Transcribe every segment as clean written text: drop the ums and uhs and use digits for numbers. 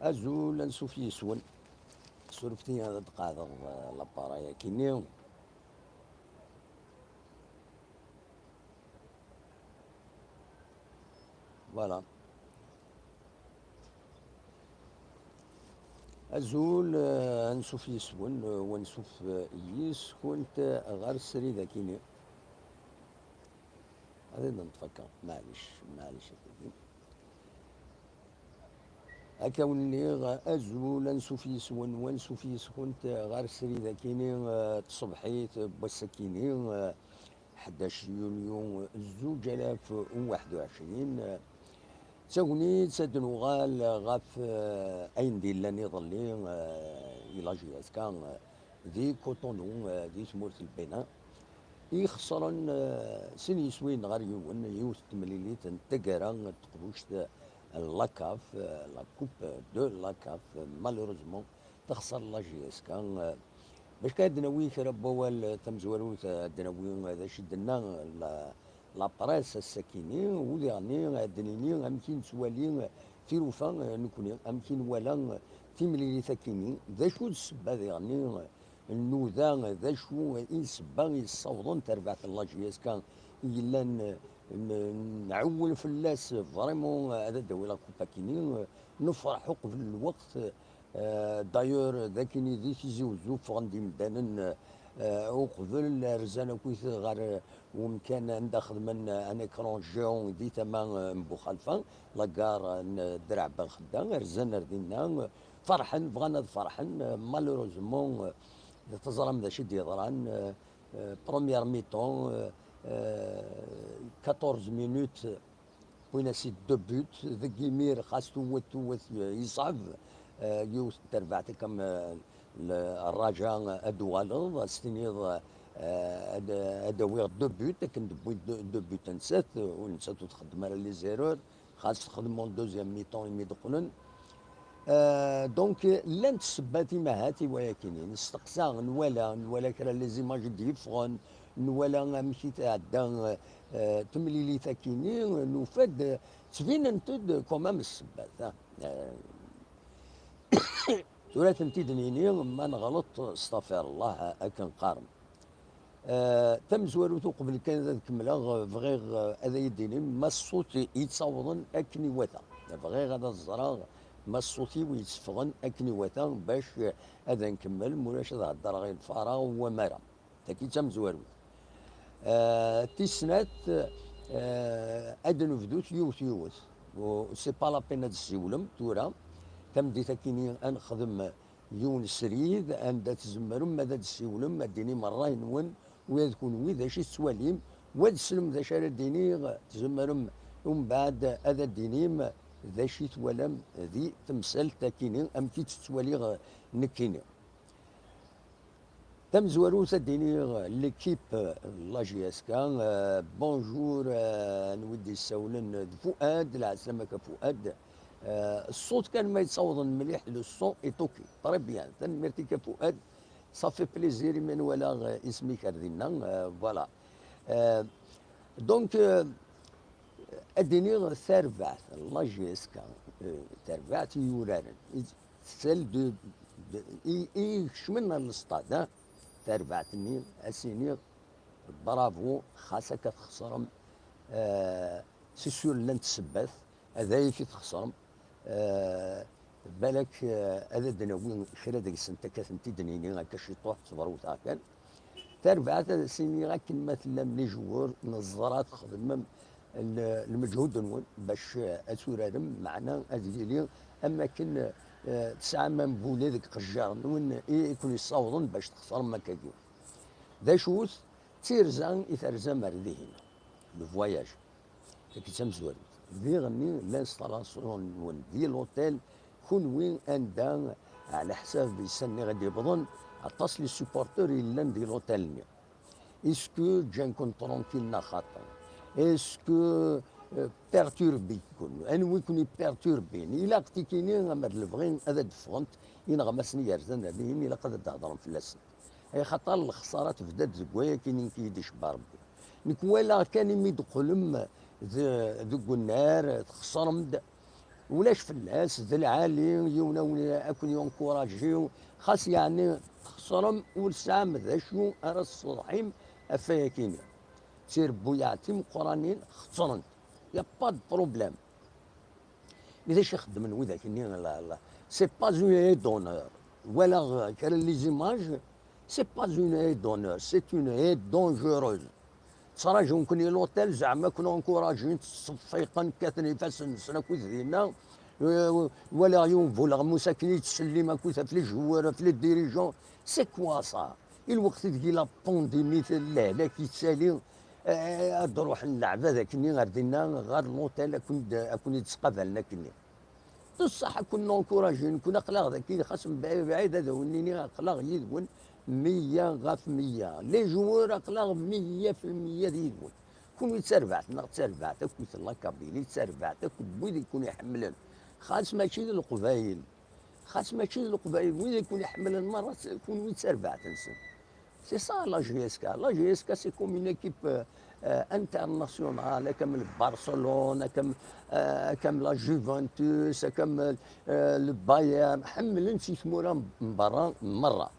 Azul ansuf yes-wen. Surfet-iyi ad qeɛdeɣ laparayi-agi-nni. Voilà. Azul ansuf yes-wen wansuf yes-kent ɣer srid-agi-nni. Ad nṭfeɣ معليش أخوي. Akka wen-nniɣ azul ansuf yes-wen wansuf yes-kent ɣer srid-agi-nni tṣebḥit n wass-agi-nni 11 يونيو 2021. تاغنيت ad nuɣal ɣef ayen d-yellan iḍelli i lajiazka di Cotonou di tmurt Lbena ixesren sin yiswiyen ɣer yiwet n temlilit n taggara n teqbuct لاكاف لا كوب دو لاكاف مالوروزمون تخسر لاجياسكا باش كادناوي كرا بوال تمزوروت دناوي هذا شدنا لا بريس الساكيني وليغني عدنيني امكن سوالي في روفا نكوني امكن ولا تيملي ثاكيني ذا شو السبه يعني النوذا ذا شو السبه يصوضون تربعة لاجياسكا الا نعول في الناس فريمون هذا دويلا كوباكيني نفرحوا في الوقت دايور ذاكيني ذي تيزيوزو غندي مدانا وقبل رزانا كويت غير ومكان عندها خدمن ان اكرون جيون دي تمام بوخالفه لاكار درع بن خدام رزانا ردينا فرحا بغانا فرحا مالوروزمون تزرم ذا شد يضران بروميير ميتون 14 مينوت وين سي دو بوت ذا كيمير خاص توت يصعب يوس تربعتي كم الرجاء ادوالض ستنيض ادوير دو بوت لكن دو بوت نسات ونسات تخدم على لي زيرور خاص تخدمون دوزيام ميتون يميدقلن دونك لانت السباتي مهاتي ولكن نستقسى نوالا كرا لي زيماج ديفغون نوالا مشي تعدى تمليلي ثاكيني نفاد تبين انتد كومام السبات ثلاث تيدنيني ما نغلط استغفر الله اكن قارن تم زوالوتو قبل كان ذا كملا بغيغ هذا يديني ما الصوت يتصوضن اكني وثا بغيغ هذا الزراغ ما الصوتي ويتصفغن اكني وثا باش هذا نكمل مولاش هذا هضر غير الفراغ ومرا تاكي تم زوالوت تيسنات ادنو فدوت يوث و سي با لا بين هاد السيولم تورا تم دي تاكيني انخدم يون السريد عند تزمرم ماذا تسيولم ديني مرة ينون ويذكون ويذا شي سواليم واد سلم ذا شارع ديني تزمرم ومن بعد هذا دينيم ذا شي توالم ذي تمثال تاكيني امتي تتوالي نكيني تم زوارو تديني ليكيب لاجياسكا بونجور نودي السولن فؤاد العسلامة كفؤاد الصوت كان ما يتصوض مليح لو سون اي توكي طري بيان تنمرتي كفؤاد صافي بليزير من ولا اسمي كاردينا فوالا دونك اديني ثربعت لاجياسكا ثربعت يورارن سيل دو اي شمنا الاستاد تربعتني اسيني برافو خاصك تخسرم سي سور لن تسبث هذا في تخسرم بالك هذا دناوين شرا ديك السنه كاتنتي دنيني هكا شي طوح تصبروا كان تربعت سيني غاكن مثلا ملي جوار نظرات خدم المجهود نون باش اسورارم معنا هذه اما كن تسعة من بولي ذيك قجار نون يكون يصوضن باش تخسر ما كاكيو ذا شوث تيرزان يترزا مردهن لو فواياج كي تمزور ذي غني لانستالاسيون نون دي لوتيل كون وين اندان على حساب بيسني غادي يبضن عطاس لي سوبورتور يلان دي لوتيل ني اسكو جان كون ترونكيل خاطر اسكو بيرتوربي يكون انو يكون بيرتوربين الا قتيكيني غمر البغين هذا دفغنت ينغمسني يرزن هذين الا قد تهضرون في اللسن اي خاطر الخساره تبدا زكوايا كاينين كيديش باربي نكوالا كان يمي دخلم ذوك النار تخسرم ولاش فلاس ذا العالي يونا اكون ينكوراجيو خاص يعني خسرم ولسام ذا شو ارى الصحيم افاكيني تير بوياتي قرانين خسرن يا با دو بروبليم اذا شي خدم وذاك لا لا سي با اون اي دونور ولا كان لي زيماج سي با اون اي دونور سي اون اي دونجوروز تراجعون كوني لوطيل زعما كنا انكوراجين تصفيقا كاثني فاسن سنا كوزينا ولا يوم فولا مساكني تسلم كوثا في الجوار في الديريجون سي كوا سا الوقت تجي لا بونديمي لا كيتسالي نروح نلعب هذاك ني غادينا غير لوطيل اكون يتسقفلنا كني بصح كنا انكوراجين كنا قلاغ ذاك خاصهم بعيد هذا ونيني قلاغ يدون 100 غاف 100 لي جوار قلاغ 100% ديدون كون تسربعتنا تسربعتك كنت الله كابيلي تسربعتك بويد يكون يحملن خاص ماشي للقبايل خاص ماشي للقبايل وين يكون يحمل المرة يكون وين تسربعت نسن سي سا لا جي اس كا لا جي اس كا سي كوم اون ايكيب انترناسيونال كم برشلونه كم لا جوفنتوس كم البايرن حملن شي ثموره من برا مره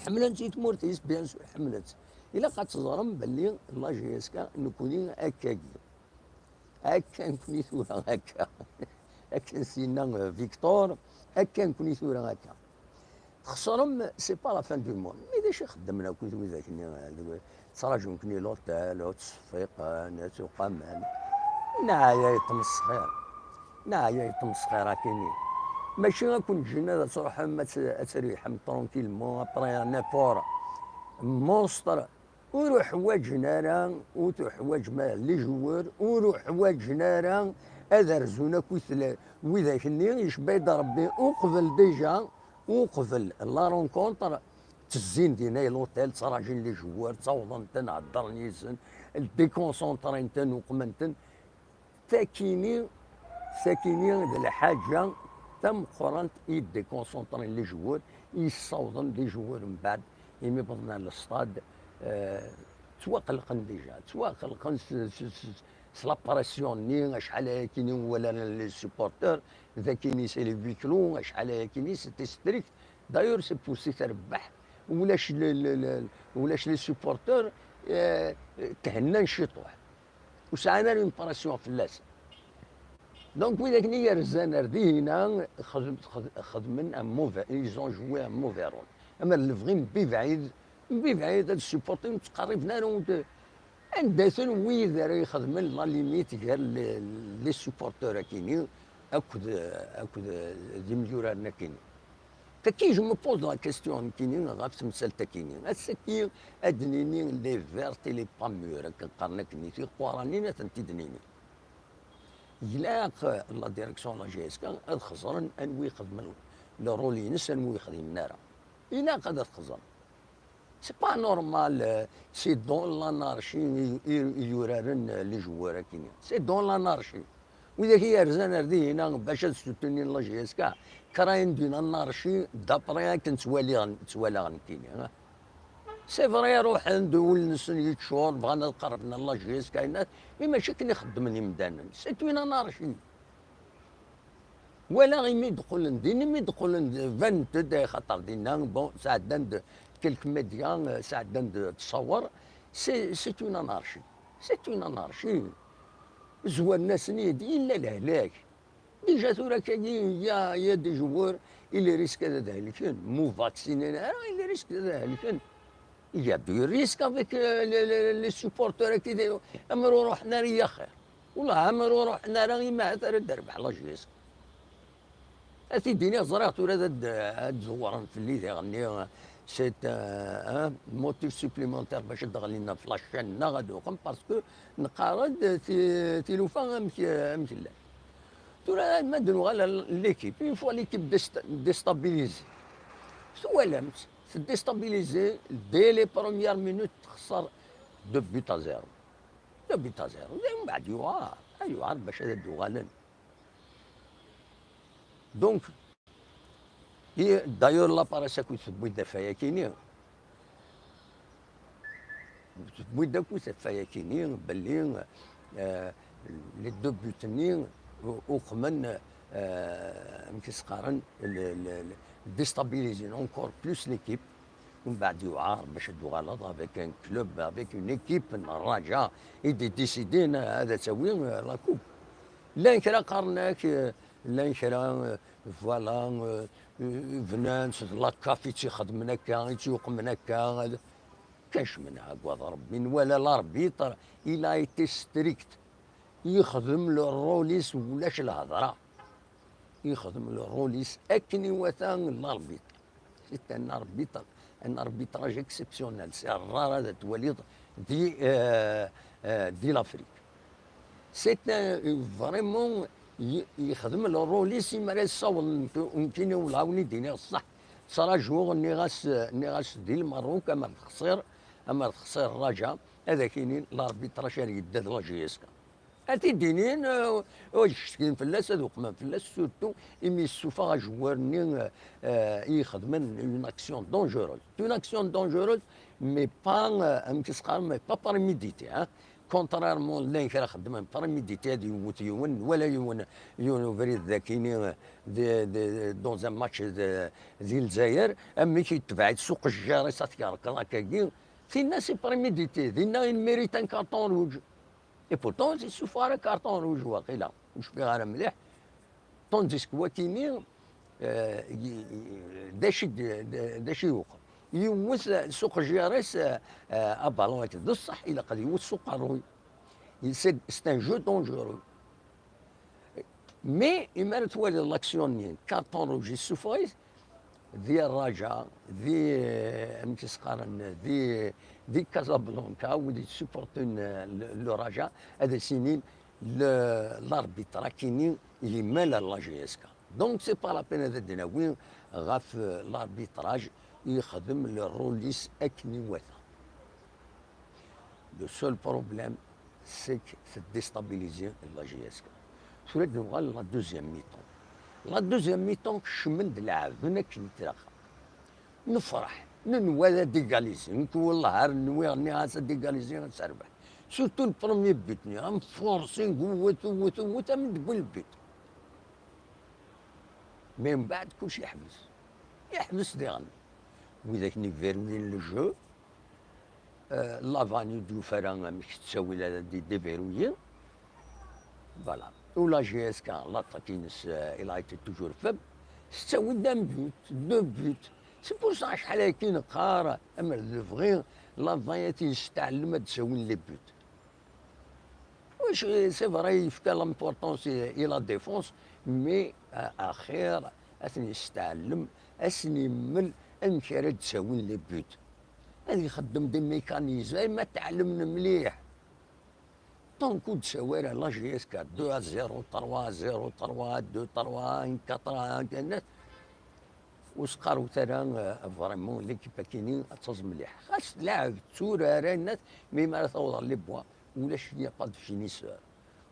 حملن شي ثمور تيس بيان سور حملت الا قد تزرم باللي لا جي اس كا نكوني هكاكي هكا نكوني ثوره هكا هكا نسينا فيكتور هكا نكوني ثوره هكا خسرهم سي با لا فان دو مون مي داش خدمنا كنت وذاك تراجعون كني لوطيل تصفيق ناس وقامان نهاية يتمسخير نهاية يتمسخير كاينين ماشي غنكون جينا تروح ما تريح ترونكيلمون ابري نابور مونستر ويروح حوايج نارا وتحوايج ما لي جوار ويروح حوايج نارا هذا رزونا كوثلا وذاك النير يشبه ربي وقبل ديجا وقبل لا رونكونتر تزين دينا لوطيل تراجل لي جوار تصوضن تنعذر نيسن ديكونسونطرين تن وقمنتن ساكيني ساكيني الحاجه تم قرانت يديكونسونطرين لي جوار يصوضن دي جوار من بعد يمي بضنا للصطاد تواقلقن ديجا تواقلقن سلاباراسيون ني شحال كاينين ولا لي سيبورتور اذا كاينين سي لي فيكلون شحال كاينين سيتي ستريكت دايور سي بوسي تربح ولاش لي سيبورتور تهنا نشيطوه وسعنا ليمبراسيون في اللاس دونك وذاك نيا رزان ردينا خدمن ان موفي ايزون جوي ان موفي رول اما اللي بغي بعيد هاد السيبورتور تقربنا له عندنا ويذا راه يخدمن لا ليميت غير لي سيبورتور كاينين اكد دي مليورارنا كاينين فكي جو مو بوز لا كيستيون كاينين غاف تمثال كاينين السكير ادنيني لي فيرتي لي با مور كنقارنك نيتي قرانين تنتدنيني يلاق لا ديريكسيون لا جي اس كا خسرن انوي يخدم لو رولينس انوي يخدم نارا الا قد تخزر سي با نورمال سي دون لانارشي يورارن لي جوار كاينين سي دون لانارشي وإذا هي رزان ردي هنا باش تستني لا جي اس كا كراين دون النارشي دابري كنتوالي غنكيني سي فري روح ندول نسن يتشور بغانا نقربنا لا جي اس كا مي ماشي كني خدمني مدانا سي توين انارشي ولا غير مي دخل نديني مي دخل فانت خاطر دينا بون ساعدنا كلك ميديا ساعدنا تصور سي توين انارشي سي توين انارشي زوى الناس نيدي الا الهلاك ديجا ثورا كاين يا دي جوار اللي ريسك هذا هالكن مو فاكسينين اللي ريسك هذا هالكن يا دو ريسك افيك لي سيبورتور كي امروا روحنا ريا خير والله امروا روحنا راه ما تربح لا جيس اسيديني زرعت هاد زوارن في الليل غني سيت موتيف سوبليمونتير باش تغلينا في لاشين غادي وقم باسكو نقارد تيلوفا مشلا ترى ما نديرو على ليكيب اون فوا ليكيب ديستابيليزي سوالمت ديستابيليزي دي لي بروميير مينوت تخسر 2-0 2-0 من بعد يوعر باش هذا دوغالن دونك دايور لاباراسا كنت بويدا فيا كاينين بويدا كنت فيا كاينين باللي لي دو بوتنين وكمان كيسقارن ديستابيليزي اونكور بلوس ليكيب، ومن بعد يعار باش تغلط افيك ان كلوب افيك اون ايكيب الرجاء يدي ديسيدين هذا تسوي لا كوب. لا كرا قارناك، لا كرا فوالا فنان لاكافي تيخدم من هكا تيوق من هكا، كاش من هكا ربي ولا لاربيتر الى ايتي ستريكت يخدم لو الروليس ولاش الهضره، يخدم لو الروليس اكني وثان لاربيتر. سيت ان اربيتر، ان اربيتراج اكسبسيونيل، سي الرار هذا تولي دي دي لافريك. سي فريمون يخدم لو روليس يمارس يصور يمكن ولاوني ديني الصح. صرا جوغ ني غاس دي المروك اما تخسر الرجاء هذا كاينين لاربيتراج يداد لا جي اس كا. هاتي دينين يشتكين فلاس هذوك ما فلاس سورتو إمي السوفا جوار ني يخدمن اون اكسيون دونجوروز، اون اكسيون دونجوروز مي با كيسقال مي با بارميديتي، كونترارمون لين كرا خدمن بارميديتي هادي يموت يون ولا يون فريد ذاكيني دون ان ماتش ديال الجزائر امي كيتبع سوق الجاري ساتيارك هكاكي في الناس بارميديتي دينا ان ميريت ان كارطون روج. اي بورتون يشوفوا على كارطون روج واقيلا مش بغير مليح. طونديس كواتيني داشي يوقع يوث سوق جياريس ابالون بصح الا قد يوث سوق الروي سي ان جو دونجورو. مي اما توالي لاكسيون كارطون روج يسوفايس ذي الرجاء ذي كيسقارن ذي كازابلانكا ودي سوبورتون لو رجاء هذا سنين لاربيترا كاينين اللي مال لا جي اس كا. دونك سي با لا بين هذا دناوين غاف لاربيتراج يخدم الروليس اكني وثا. لو سول بروبليم سي في ديستابيليزي لا جي اس كا. تريد نغال لا دوزيام ميطون. لا دوزيام ميطون كشمن د اللاعب هناك نتلاقى نفرح ننوى ديغاليزي نكو والله نوي راني غاسا ديغاليزي غنسربح. سورتو البروميي بيتني غنفورسي نقوت من دبل البيت. مي من بعد كلشي يحبس ديغني وذاك نيفيروني لو جو لافاني دو فران مش تساوي لا دي ديفيرويي فوالا. ولا جي اس كان لا تاكينس الى ايتي توجور فاب تساوي دام بوت دو بوت. سي بور سا شحال هاكي نقارا اما لو فغي لافايتي يستعلم تساوي لي بوت. واش سي فري يفكا لامبورطونس اي لا ديفونس مي اخير اثني يستعلم اثني من انكر تساوي لي بوت. هذا يخدم دي ميكانيزم ما تعلمنا مليح. طونكو تساوي لا جي اس 4 2 0 3 0 3 2 3 4 1 وسقارو ترى فريمون ليكيب كاينين تهز مليح. خاص تلاعب تورا الناس مي ما توضر لي بوا ولاش يا با دو فينيسور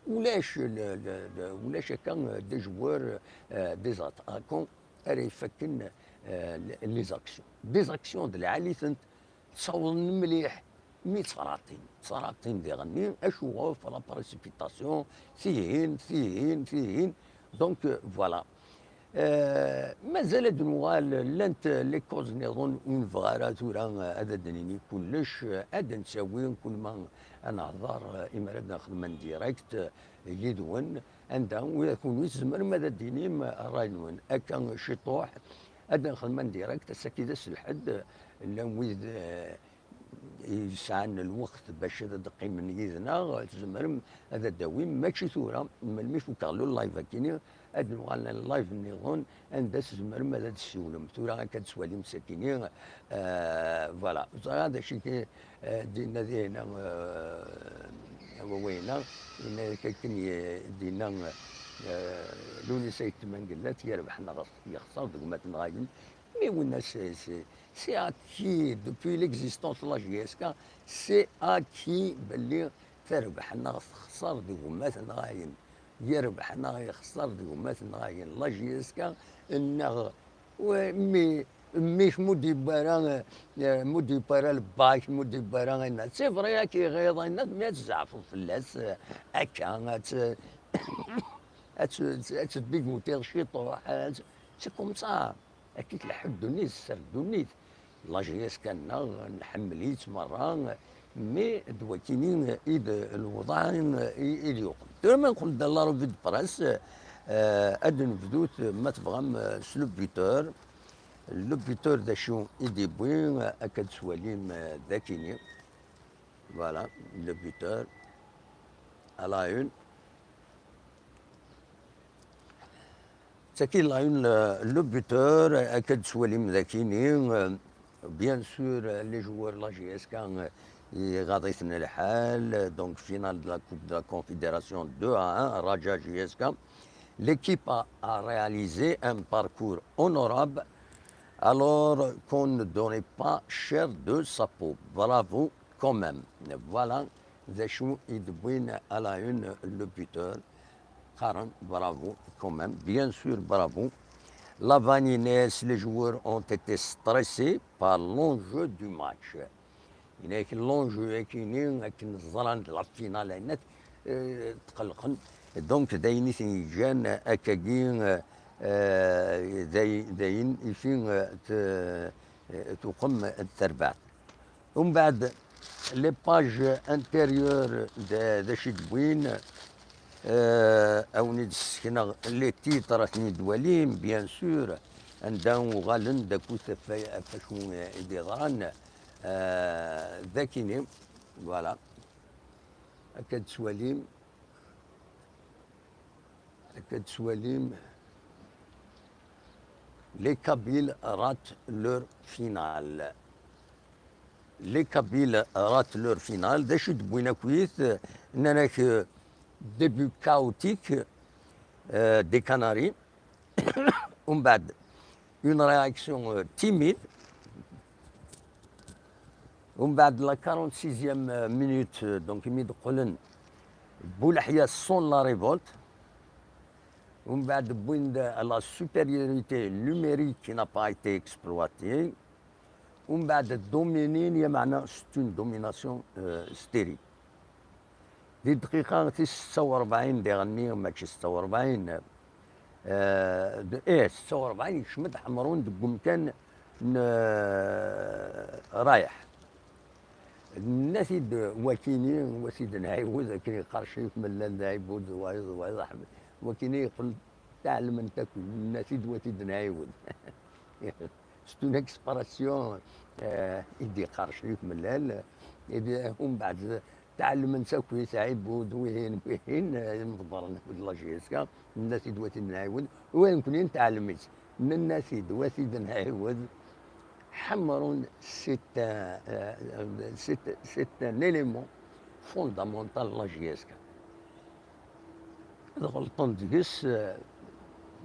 ولاش كان دي جوار دي زاتاكون راه يفكن لي زاكسيون دي زاكسيون د العالي تصور مليح. مي صراطين دي غني اشوغ في لا بريسيبيتاسيون فيهن دونك فوالا. مازال نوال لانت لي كوز نظن اون فغارات تورا هذا دنيني كلش هذا نساوي كل ما نهضر اما نخدم ديريكت يدون عندها ويكون يزمر ماذا ديني راينون هكا شطوح هذا نخدم ديريكت هسا كي داس الحد لا ويد يسعنا الوقت باش دقي من يدنا تزمر هذا داوي ماشي ثوره ملي فوكا له اللايف كيني هاد نوغال اللايف نيغون انداس زمر ماذا تسولم ثوره كتسوالي مساكينين فوالا. هذا الشيء كي دينا هنا وينا كاين دينا لوني سيت من قلات يربحنا يخسر دوك تنغاين مي ونا سي اكي دوبوي ليكزيستونس لا جي اس كا سي اكي باللي تربحنا تخسر دوك ما تنغاين يربحنا يخسر دوك ما تنغاين لا جي اس كا انه مي مش مدبران الباك مدبران سي فري كي غيظ الناس ما تزعفوا في الناس هكا تديكوتي شي تروح سي كوم سا كي تلحق دونيت سر دونيت لاجياس كان نحمليت مرة مي دوا كينين إيد الوضع إيد يقوم دائما نقول لا روفي دو بريس أدن بدوت ما تبغى سلو بيتور لو بيتور دا شو إيدي بوين أكد سواليم ذاكيني فوالا لو بيتور à la une. C'est qu'il a le buteur, Aked Soualim Zakini, bien sûr les joueurs de la GSK, Radis Nelhal, donc finale de la Coupe de la Confédération 2-1, Raja GSK. L'équipe a réalisé un parcours honorable alors qu'on ne donnait pas cher de sa peau. Bravo quand même. Voilà. Zachou Idbouin à la une, le buteur. Karan, bravo quand même. Bien sûr, bravo. La Vanines, les joueurs ont été stressés par l'enjeu du match. Il y a l'enjeu qui est la finale net. Donc, داين جان أكاكين داين يفين تقوم التربع. ومن بعد les pages intérieures de Chidbouin, les titres ندواليم bien sûr, عندهم غالن داكوث فاشو يديران ذاكيني فوالا أكد سواليم les Kabyles ratent leur finale. Les Kabyles ratent leur finale. Des chutes bouinakuit, n'en début chaotique des Canaries. Une réaction timide. La 46e minute, donc Boulahia sonne la révolte. La supériorité numérique qui n'a pas été exploitée. C'est une domination stérile. دي دقيقة 46 ديغني ماشي 46 46 يشمد حمرون دقوم كان رايح الناس وكيني وسيد نعيود كي قرشي من نعيود وايض احمد وكيني يقول تعلم ان تاكل الناس وسيد نعيود سي اون اكسبرسيون يدي قرشي من ومن بعد تعلم نساكوي سعيد بود وين مضبرنا في لاجيسكا الناس دواتي نعاود وين كنين تعلمت من الناس دواتي نعاود حمرون سيت ان اليمون فوندامونتال لاجيسكا غلطان ديكس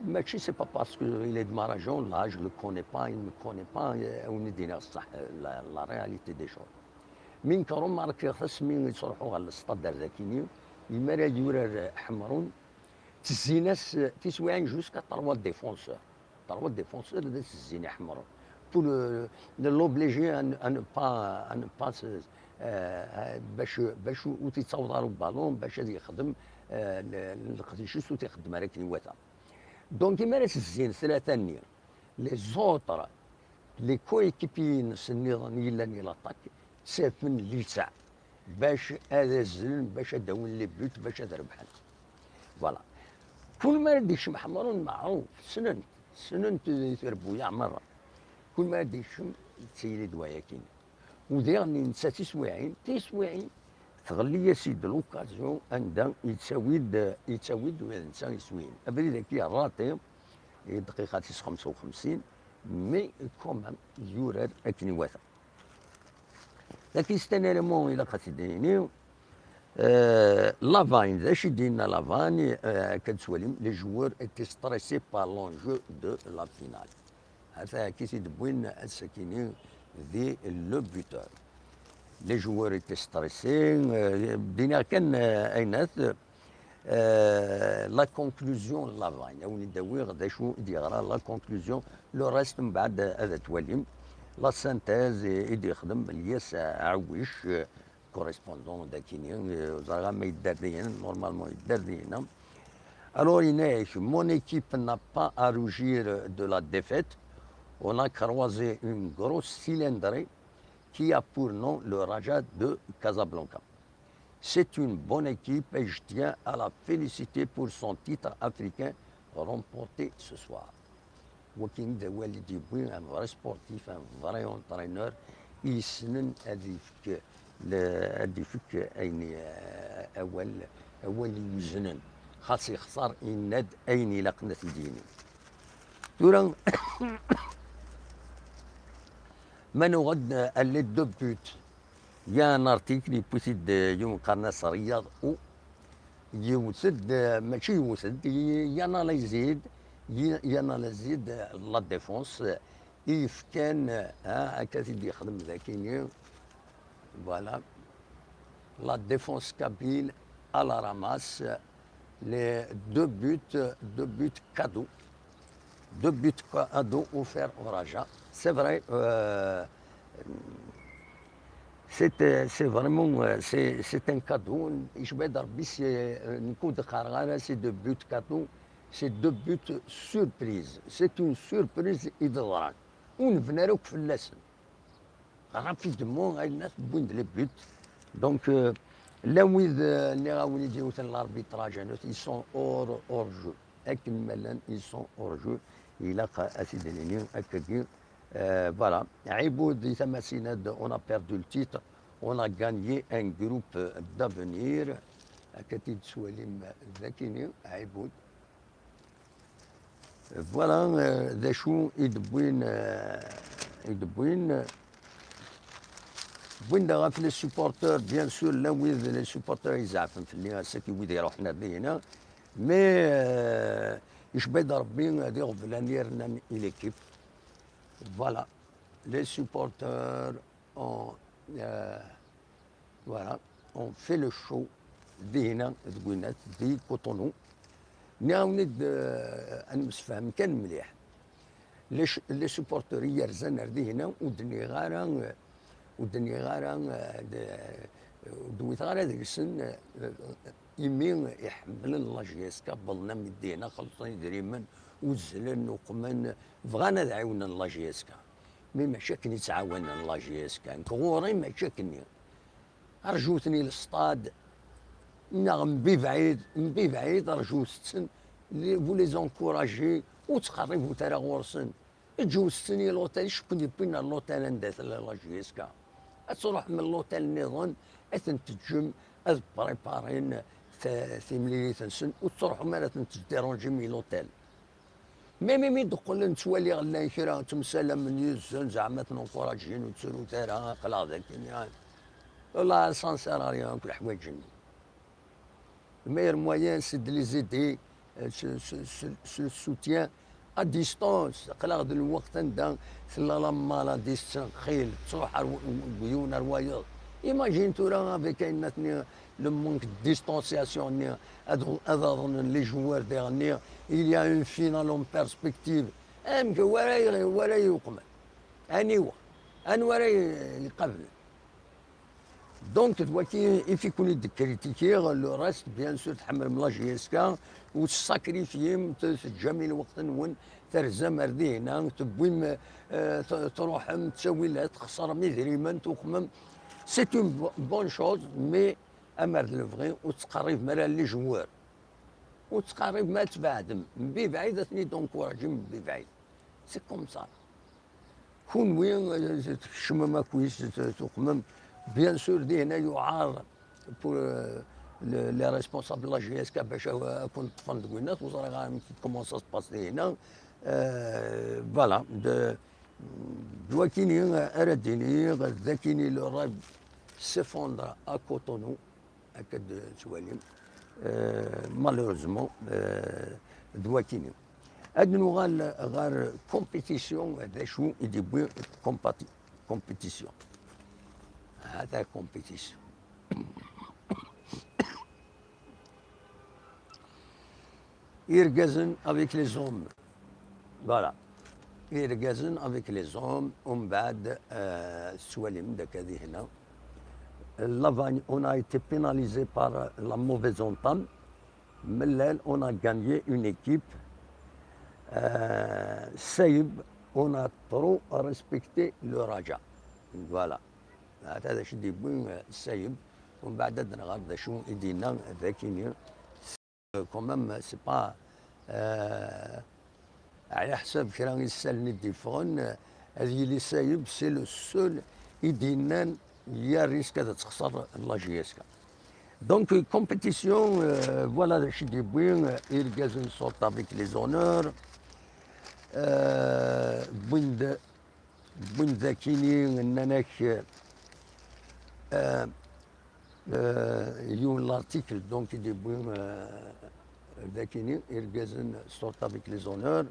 ماشي سي با باسكو il est de ma région là je le connais pas il me connaît pas وندينا الصح لا رياليتي دي شوز من كروم مارك خاص من يصرحوا على السطاد ذاكيني المرا يورا حمرون تزيناس تسويعين جوسكا 3 ديفونسور هذا تزيني حمرون بو لوبليجي ان با باش وتيتصاوضوا البالون باش يخدم القديشيس وتيخدم هذاك الواتا دونك المرا تزين 3 نير لي زوتر لي كويكيبيين النظاميين اللي لاطاك سافن ليسع باش هذا الزلم باش داون لي بيوت باش تربحن فوالا كل ما رديش محمرون معروف سننت تربويا مرة كل ما رديش تسيري دواياكين وديرني نسا تسويعين تغلي يا سيدي لوكازيون عندها يتساويد وينسى يسوين ابري ذاك الراطي دقيقة 55 مي كومان يورر اكني واثق لكن ستان اليمون الى خاصديني لافاني ذا شدينا لافاني كتسواليم لي جوور ايتي ستريسي بار لونجو دو لا فينال هذا كي تدبوين السكيني ذي لو بوتور لي جوور ايتي ستريسي بدينا كان ايناث لا كونكلوزيون لافاني او نداوي غدا شو يدير لا كونكلوزيون لو ريست من بعد هذا تواليم لا سانتيز يدي يخدم الياس عويش كوريسبوندون داكيني زعما ما يدار لينا نورمالمون يدار لينا Alors, Inès, mon équipe n'a pas à rougir de la défaite. On a croisé une grosse cylindrée qui a pour nom le Raja de Casablanca. C'est une bonne équipe et je tiens à la féliciter pour son titre africain remporté ce soir. Walking the Walid Yibouin, un vrai sportif, un vrai entraîneur, يسنن هذه فيك أين أول يوزنن خاص يخسر إناد أين لقنة ديني تورا من غد اللي دو بوت يا un article يبوسد يوم قناص رياض او يوسد ماشي يوسد ياناليزيد ياناليزيد لا ديفونس إيف كان كاتب يخدم ذاكيني فوالا لا ديفونس كابيل على راماس لي دو بوت كادو دو بوت كادو اوفير او رجاء سي فري c'est vraiment c'est un cadeau. Je vais dire c'est deux buts cadeaux, c'est deux buts surprise. C'est une surprise idéale. On venait au flash. Rapidement, il a bouilli les buts. Donc là où l'arbitrage, ils sont hors jeu. Ils sont hors jeu. Il a assez de lignes à dire. Voilà. On a perdu le titre. On a gagné un groupe d'avenir. Voilà. Des choux, les supporters, bien sûr, là où les supporters, ils ont fait ce qu'ils voulaient dire, mais je vais dire bien, l'équipe. Voilà, les supporters ont, voilà, ont fait le show d'Hina, de Cotonou. نعاود نفهم كان مليح لي سوبورتور يرزان ردي هنا ودني غارا دويت غارا ذيك السن يمين يحمل لاجيسكا بلنا مدينا خلصنا دريمن وزلن وقمن بغانا دعونا لاجيسكا مي ماشي كني تعاوننا لاجيسكا كغوري ماشي كني ارجوتني للصطاد نعم ببعيد ارجو ستن vous les encourager وتقربوا ترى غورسن تجو ستني لوتيل شكون بينا لوتيل ندات لاجيسكا تروح من لوتيل نظن تنتجم بريبارين ثملي تنسن وتروح مرات تديرونجي من لوتيل مي تقول نتوالي غلا كرا تمسالة من يزن زعما تنكوراجين وتسولو ترى قلا ذاك يعني والله سانسير ريان كل حوايجني Le meilleur moyen, c'est de les aider, ce soutien à distance. قلق الوقت عندنا في لما لا ديستان خيل تروح بيون روايض. Imagine toi avec le manque de distanciation, les joueurs derniers, il y a une finale en perspective. أمك ولا يقبل. أنيوه أن ولا يقبل. دونك دلوقتي يفيكوني كريتيكير لو راست بيان سور تحمل من لاجيسكا وتساكريفيم تجامي الوقت نون ترزم ردي هنا تبويم تروح تسوي لها تخسر ميدريمن تخمم سي اون بون شوز مي امر لو فغي وتقرب مرا لي جوار وتقرب ما تبعدم من بعيد ثني دونكوراجي من بعيد سي كوم سا كون وين تشمم كويس تخمم Bien sûr, هنا يعار pour les responsables de la GSK باش اكون تفند قلنا وصار غادي كومون سا سباسي هنا فوالا دواكيني ارديني ذاكيني لو رايب سيفوندر ا كوتونو هكا تواليم مالوروزمون دواكيني هاد نوغال غار كومبيتيسيون هذا شو يدير كومبيتيسيون هذا compétition. يرقزن avec les hommes. Voilà. يرقزن avec les hommes ومن بعد سواليم داك هذه هنا. On a été pénalisé par la mauvaise entame. Mellal, on a gagné une équipe. Saïb, on a trop respecté le Raja. Voilà. هذا شو يبون سايب ومن بعد نغاد شو يدينا ذاكيني كومام سي با على حساب كرا يسالني ديفون هذه اللي سايب سي لو سول يدينا يا ريسك هذا تخسر لا جي اس كا دونك كومبيتيسيون فوالا شو يبون يرجعون صوت افيك لي زونور بوين ذاكيني انك يون l'article donc il dit ذاكيني يرجعون صوت افيك لي زونور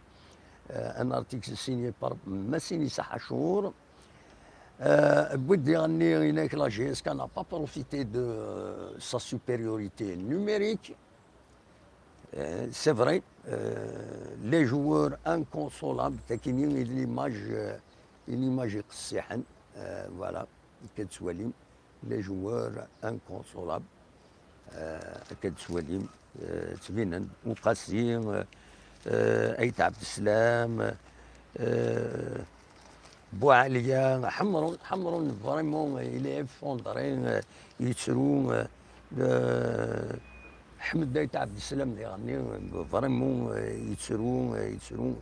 un article signé par Massini Sahashour. Boudi Ghanni, la GSK n'a pas profité de sa supériorité numérique. C'est vrai, les joueurs inconsolables, l'image قصيحا, voilà, les joueurs inconsolables, كتسواليم تبينن وقاسيين أيت عبد السلام بوعليا حمرون فريمون يلعب فوندرين يتسرون حمد أيت عبد السلام اللي يغني فريمون يتسرون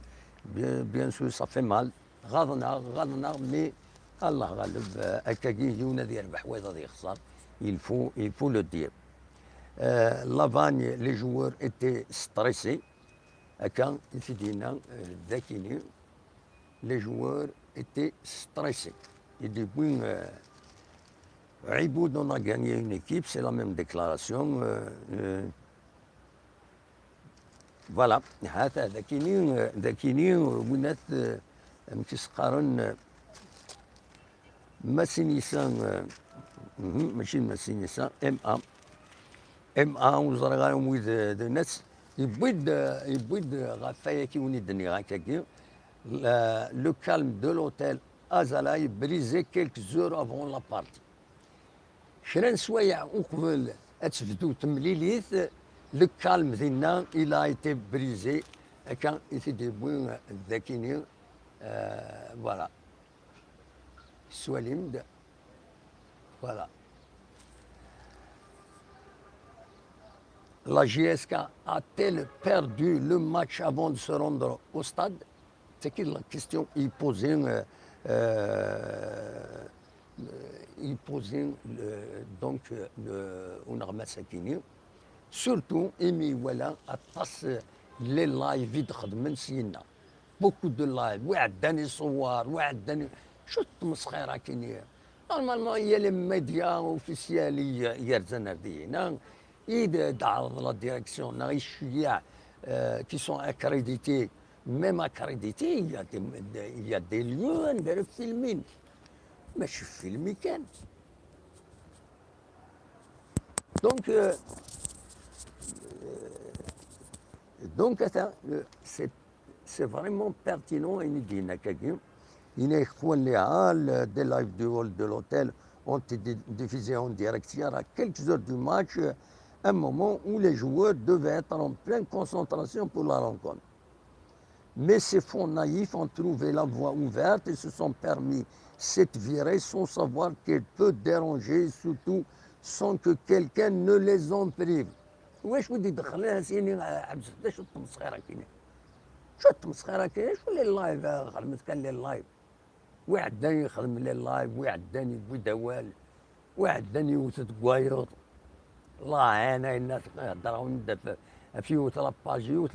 بيان سور صافي مال غاضنا مي الله غالب هكاكي يونادي يربح ويضا يخسر il faut le dire. Lavagne, les joueurs étaient stressés. Quand les joueurs étaient stressés. Et depuis, Riboud, on a gagné une équipe, c'est la même déclaration. Voilà. ذاكيني ونات مكسقارن ماسينيسان ماشي ماسينيسان MA وزرغان ويد الناس يبويد غافايا كي ونيدني غاكاكي le calme de l'hôtel Azalaï brisé quelques heures avant la partie. شران سوايع وقبل اتفدو تمليليث le calme ديالنا il a été brisé كان يتدبوين ذاكيني voilà سواليم voilà. La GSK a-t-elle perdu le match avant de se rendre au stade? C'est que la question est posée, donc ونغمة ساكيني surtout إيمي ولا أتص لي لايف يدخل سينا بوكو دو لايف وعداني صور وعداني شو التمسخيرة كيني نورمالمون هي لي ميديا اوفيسيالي يرزنا فينا إذا تعرض لا ديريكسيون الشياع qui sont accrédités, même accrédités, il y a des lieux نديرو فيلمين ماشي فيلمي كان. Donc c'est vraiment pertinent et ندينا كاكي. Des lives du hall de l'hôtel ont été diffusés en direct à quelques heures du match, un moment où les joueurs devaient être en pleine concentration pour la rencontre. Mais ces fonds naïfs ont trouvé la voie ouverte et se sont permis cette virée sans savoir qu'elle peut déranger, surtout sans que quelqu'un ne les en prive. واش ودي دخلها سيني عبد الستار شو التمسخيره كاينه شو التمسخيره كاينه شو لي لايف خدمت كان لي لايف وعداني يخدم لي لايف وعداني بودوال وعداني يوتد كوايوط الله انا الناس هضروا ندف فيوت لاباجي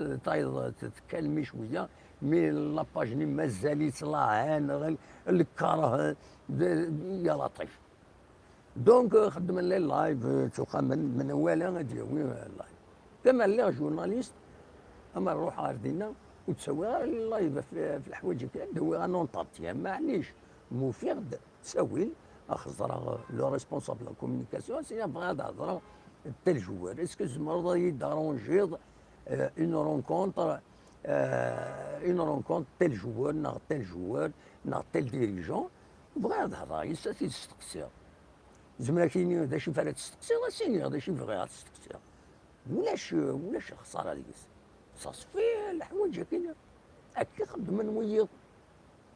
تتكلمي شويه مي لاباج مازالت الله الكره يا لطيف دونك خدم لي لايف تشوفها من اولا غادي اللايف كما لا جورناليست اما نروح عارضينا وتسوي اللايف في الحوايج هكا دوي نونطاتيان معليش مفيد تسوي اخزر لو ريسبونسابل لا كومونيكاسيون سي بغا تهضر تال جوار اسكو زمرض يدارونجي اون رونكونتر تال جوار نا تال جوار نا تال ديريجون بغا تهضر يساتي تستقسي زعما كاين داكشي فارغ تستقسي سيني داكشي بغا تستقسي ولاش الخساره ديس صافي الحوايج كاينه هكا خدم نويض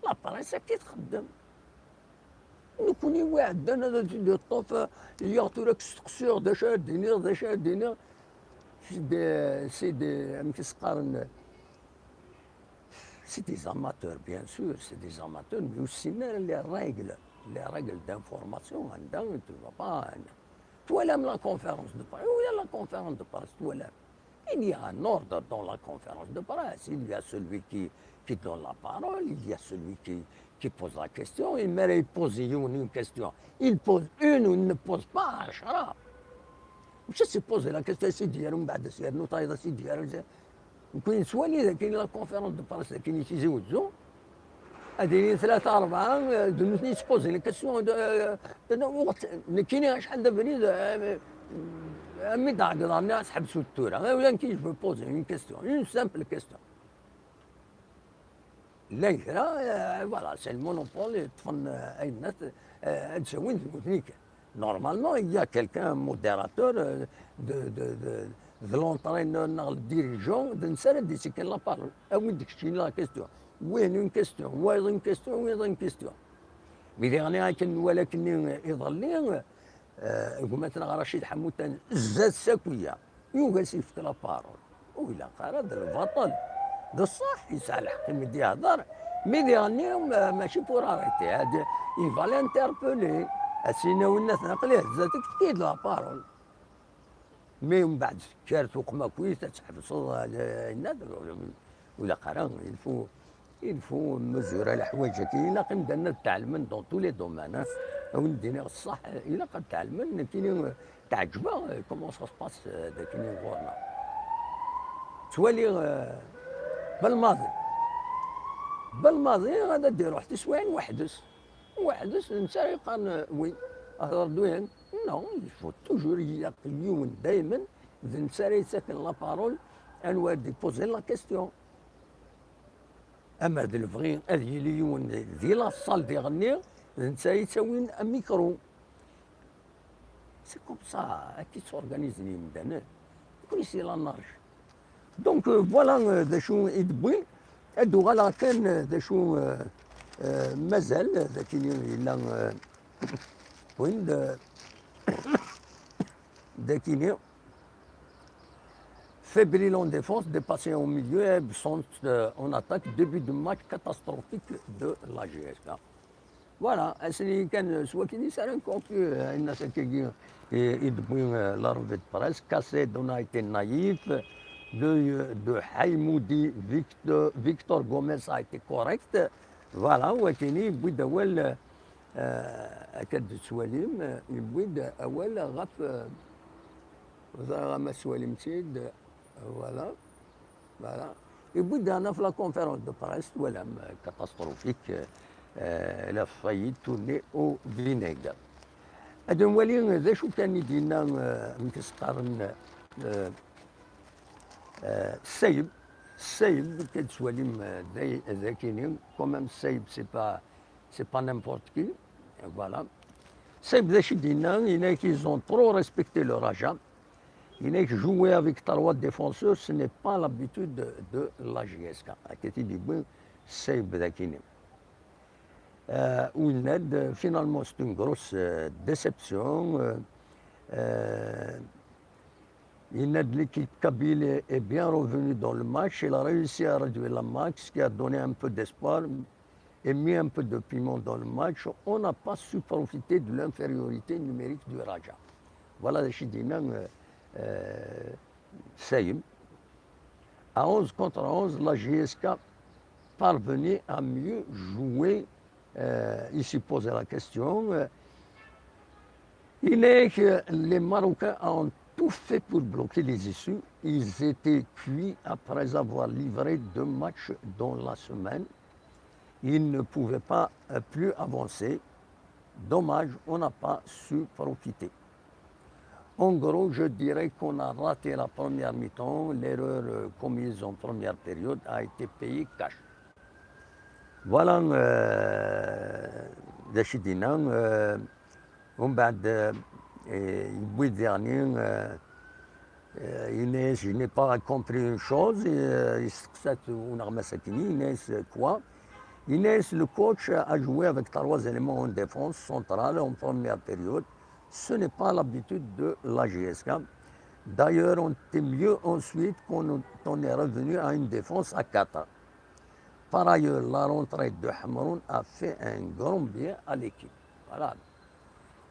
لاباريس هكا تخدم نكوني واحد انا دي الطوف يعطوا لك ستقسيغ داشا دينير داشا دينير سي دي مكسقارن سي دي زاماتور بيان سور سي دي زاماتور مي اوسي لي ريغل دانفورماسيون عندها تو با تولا من لا كونفيرونس دو بريس ولا لا كونفيرونس دو بريس تولا il y a un ordre dans la conférence de presse. Il y a celui qui donne la parole, il y a celui qui pose la question. Il mérite de poser une question. Il pose une ou il ne pose pas un charab. Je sais poser la question, c'est dire, on va dire, nous t'as dit dire, نكون سوالي كاين لا كونفيرونس دو بريس كاين يتيزوزو هذه ثلاثة أربعة دوزني تبوزي لي كاسيون كاينين شحال دابا مي داك الناس حبسوا التورة ولا كي جو بوزي اون كاستيون اون سامبل كاستيون لا فوالا سي المونوبول تفن اي الناس تسوي نيك نورمالمون il y a quelqu'un modérateur de l'entraîneur le dirigeant d'un seul dit c'est la parole وين داكشي لا كاستيون وين اون كاستيون وين اون كاستيون وين اون كاستيون مي ديغني كان ولكن يظل مثلا رشيد حموتان زاد ساكويه يوغا يفت لا بارول وإلا قال هذا البطل ده الصح يسعى الحق مدي يهضر مي ديغني ماشي بور اريتي هذا يفالي انتربولي اسينا والناس نقليه زادك تكيد لا بارول مي من بعد كارت وقمه كويسه تحبس الناس ولا قرا يلفو مزور الحوايج كاين قيم دنا تعلمن دون تو لي دومان وندينا الصح الا قد تعلمن كاينين تعجبه كومون سا سباس كاينين غورنا توالي بالماضي غادا دير واحد السوايع وحدس نسى قال وي هضر دوين نو يفو توجور يقيون دائما الانسان يسكن لا بارول انوار دي بوزي لا كيستيون اما دي الفغي هذه اليوم دي لا صال دي غني الانسان يسوين ميكرو سي كوم سا كي تورغانيزي مدانا كل شيء لا نارج دونك فوالا دا شو يدبي هادو غالا كان دا شو مازال دا كاين لا وين دا كاين fébrile en défense, dépassé au milieu et sont en attaque. Début de match catastrophique de la GSK. Voilà, c'est كان سوا كي يسالون كوكي الناس كي يدبوا لا روفي دو بريس كاسي دون a été naïf de حيمودي Victor Gomez a été correct. Voilà ولكن يبوي داول أكد سواليم يبوي أول غف ما سواليم سيد voilà. يبوي أنا في لا كونفيرونس دو بريس ولا كاتاستروفيك لا فايت تورني او فينيغر هذا ولي ذا شو كان يدينا مكسقارن السايب كتسواليم ذاكينين كومام السايب سي با نيمبورت كي فوالا السايب ذا شي دينا هنا كيزون ترو ريسبكتي لو راجا هنا jouer avec trois défenseurs ce n'est pas l'habitude de la GSK كتي ديبو السايب ذاكينين où il aide finalement c'est une grosse déception. Il aide l'équipe kabyle est bien revenue dans le match. Il a réussi à réduire le match, ce qui a donné un peu d'espoir et mis un peu de piment dans le match. On n'a pas su profiter de l'infériorité numérique du Raja. Voilà les Chidina Saïm. À 11 contre 11, la GSK parvenait à mieux jouer. Il s'est posé la question. Il est que les Marocains ont tout fait pour bloquer les issues. Ils étaient cuits après avoir livré 2 matchs dans la semaine. Ils ne pouvaient pas plus avancer. Dommage, on n'a pas su profiter. En gros, je dirais qu'on a raté la première mi-temps. L'erreur commise en première période a été payée cash. فوالا دا شدينا ومن بعد يبوي ديرني Inès, je n'ai pas compris une chose. Inès, quoi? Inès, le coach, a joué avec trois éléments en défense centrale en première période. Ce n'est pas l'habitude de la GSK. D'ailleurs, on était mieux ensuite quand on est revenu à une défense à 4. Par ailleurs, la rentrée de Hamroun a fait un grand bien à l'équipe. Voilà.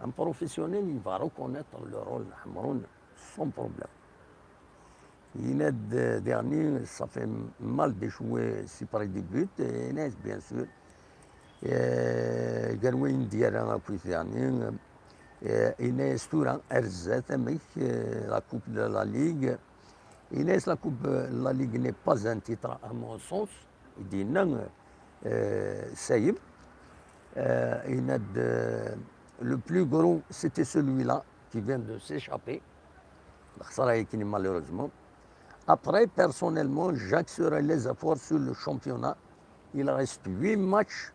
Un professionnel, il va reconnaître le rôle de Hamroun sans problème. Inès, dernier, ça fait mal de jouer si près du but. Et Inès, bien sûr. قالوا ديالها كويثاني Inès Touran RZ avec la Coupe de la Ligue. Inès, la Coupe de la Ligue n'est pas un titre à mon sens. Il dit non, Saïb. Le plus gros, c'était celui-là qui vient de s'échapper. Malheureusement. Après, personnellement, j'axerai les efforts sur le championnat. Il reste 8 matchs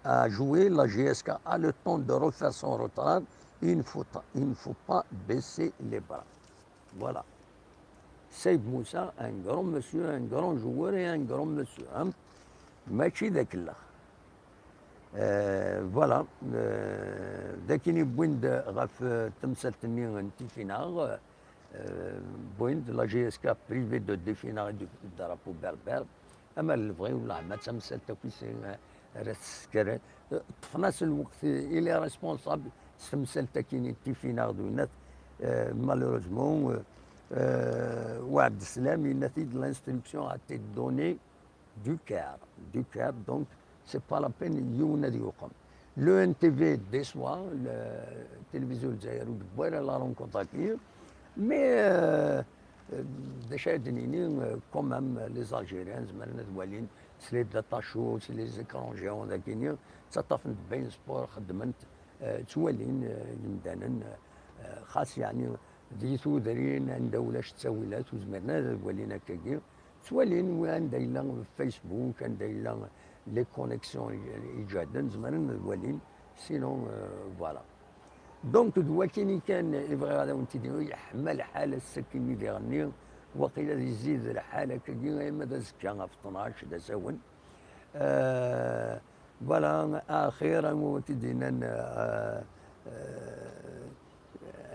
à jouer. La GSK a le temps de refaire son retard. Il ne faut pas baisser les bras. Voilà. Saïd Moussa, un grand monsieur, un grand joueur et un grand monsieur. ماشي ذاك الاخ. فوالا داكني بويند غاف تمثلتني انت فينا بويند لا جي اس كا بريفي دو ديفينا دو درابو بربر اما الفغي ولا ما تمثلت كويس راه طفناس الوقت الي ريسبونسابل تمثلت كاين تيفينا دو مالوروزمون وعبد السلام il a fait de l'instruction a été donnée du cœur, donc c'est pas la peine يونا يقوم. Le NTV déçoit, la télévision الجزائر ودبويره la rencontre كبير, mais déjà quand même les Algériens زعما دوالين سلي داتاشو سلي زيكرون جيون ذاكينيا تصطفنت بين سبور خدمت توالين يمدانا خاص يعني ديثو دارين عند ولاش تساويلات وزمرنا ولينا كاكير توالين وعند إلا فيسبوك عند إلا لي كونيكسيون إيجادا زمرنا ولين سينون فوالا دونك دواكيني كان يبغي هذا وانت يحمل حاله السكيني اللي غني وقيل يزيد الحاله كاكير ماذا زكا في 12 دا ساون فوالا اخيرا وتدينا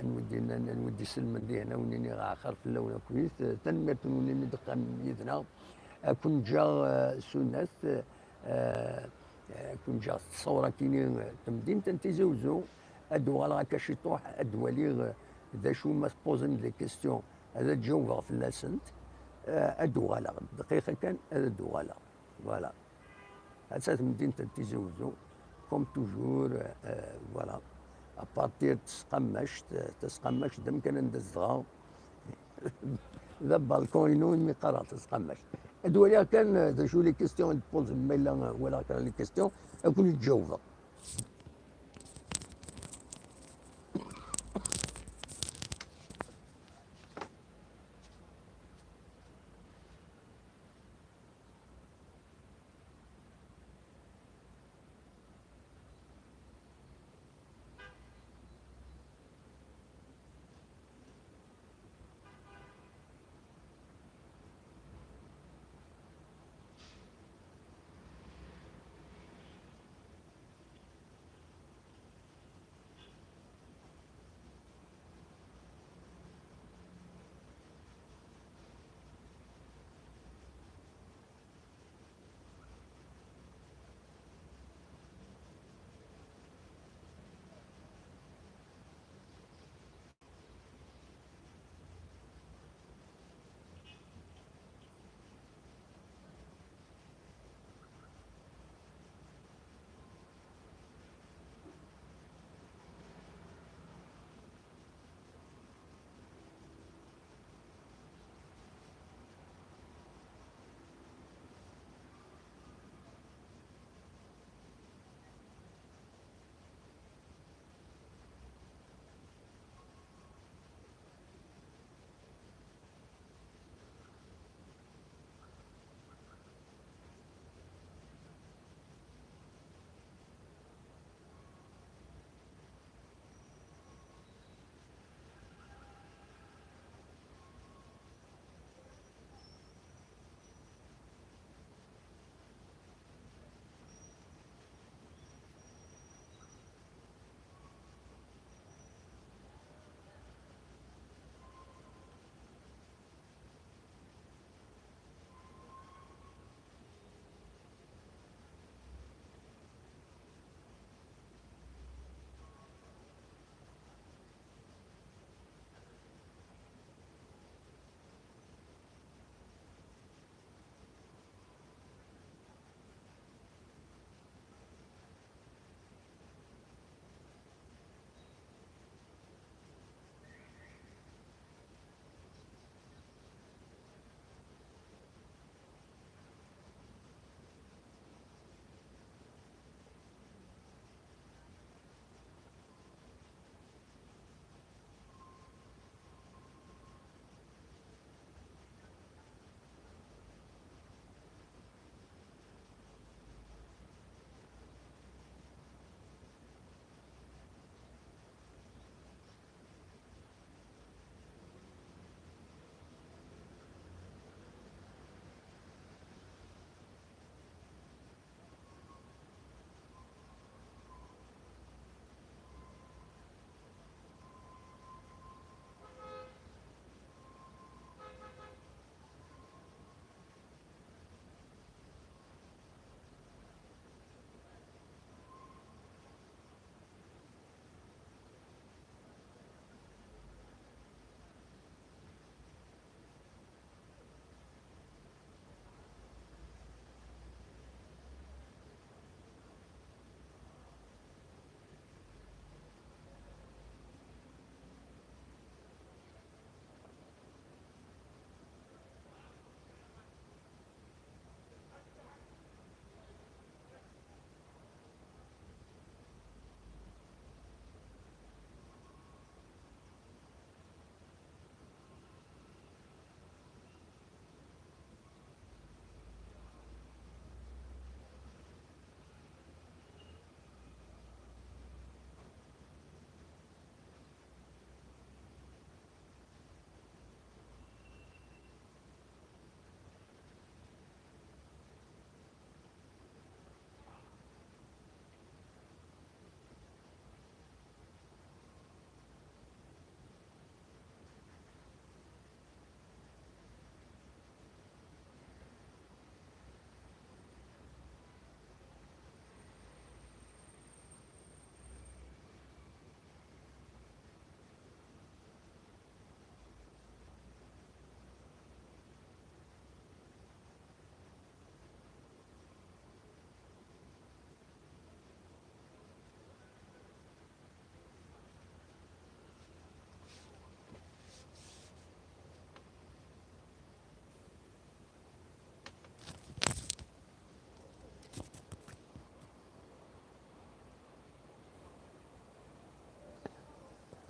نودي سلم دي هنا ونيني اخر في اللون كويس تنمت ونيني دقا يدنا كون جا سناس كون جا الصوره كيني تمدين تنتزوزو ادوالا كشطوح ادوالي ذا شو ما تبوزن دي كيستيون هذا تجاوب في اللاسنت ادوالا دقيقه كان هذا دوالا فوالا هذا تمدين تنتزوزو كوم توجور فوالا ابارتير تسقمشت دم كان ندزغا ذا بالكون ينون مي قرا تسقمشت ادوالي كان ذا شو لي كيستيون تبوز ميلا ولا كان لي كيستيون اكون يتجاوب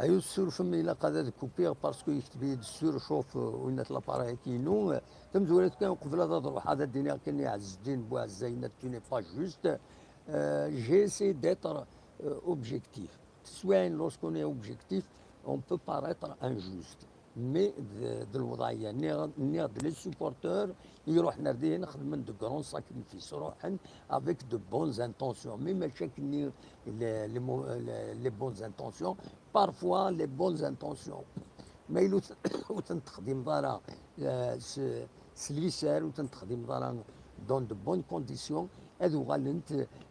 ايو السور إلا قاد كوبيغ باسكو يكتب السور شوف وين لاباراي كينو تمزولت كان قبل هذا تروح هذا الدنيا كان عز الدين بوعزينة tu n'es pas juste. J'ai essayé d'être objectif. Soit lorsqu'on est objectif, on peut paraître injuste. مي د الوضعيه ناض لي سوبورتور يروح نرديه نخدم دو كرون ساكريفيس روحن افيك دو بون انتونسيون مي مشاكل لي بون انتونسيون بارفوا لي بون انتونسيون ما يلو وتنتخدم دارا سليسار وتنتخدم دارا دون دو بون كونديسيون هذو غالنت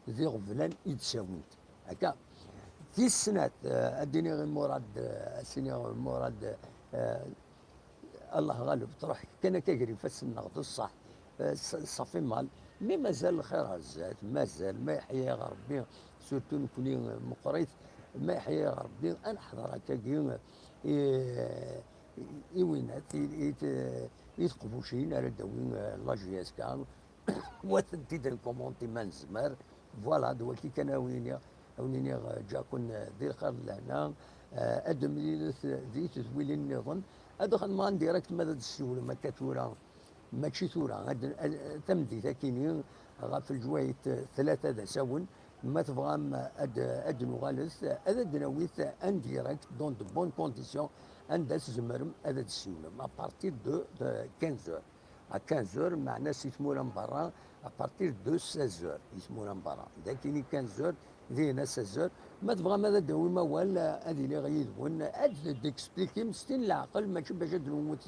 ذي غفلان يتساويت هكا في السنات اديني غير مراد سيني مراد الله غالب تروح كان كيجري في النقد الصح صافي مال مي مازال الخير هزات مازال ما يحيى ربي سورتو نكوني مقريت ما يحيى ربي انا حضر هكاكي وينات يتقبوشين على داوين لاجياس كان وثنتي دير كومونتي ما نزمر فوالا دوكي كان ويني جاكون دير خير لهنا ادم ذي تزويل النظام ادخل ما ديريكت ماذا تسول ما كثورة ماشي ثورة تمدي كيني في الجوايت ثلاثة ذا سون ما تبغى اد نغالث هذا دناويت ان ديريكت دون دو بون كونديسيون عندها زمرم هذا تسول ما بارتير دو 15 à 15 heures معناه يسمونا من برا ابارتير دو 16 heures يسمونا من برا اذا كاينين 15 heures ذينا 16 heures ما تبغى ماذا دويما ولا هذه اللي غيدون اد ديكسبليكي مستين العقل ماشي باش نموت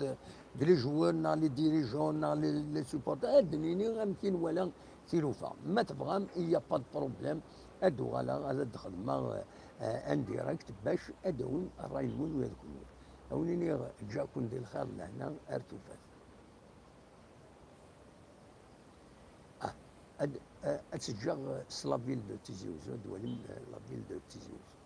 لي جوار نا لي ديريجون نا لي سوبورتور ادنيني غيمكن ولا تيلوفا ما تبغى يا با بروبليم ادو غالا هذا دخل ما انديريكت باش ادون الرايمون ويذكرون اونيني جاكون ديال الخير لهنا ارتفات أتجاه la ville de Tizi Ouzou, la ville de Tizi Ouzou.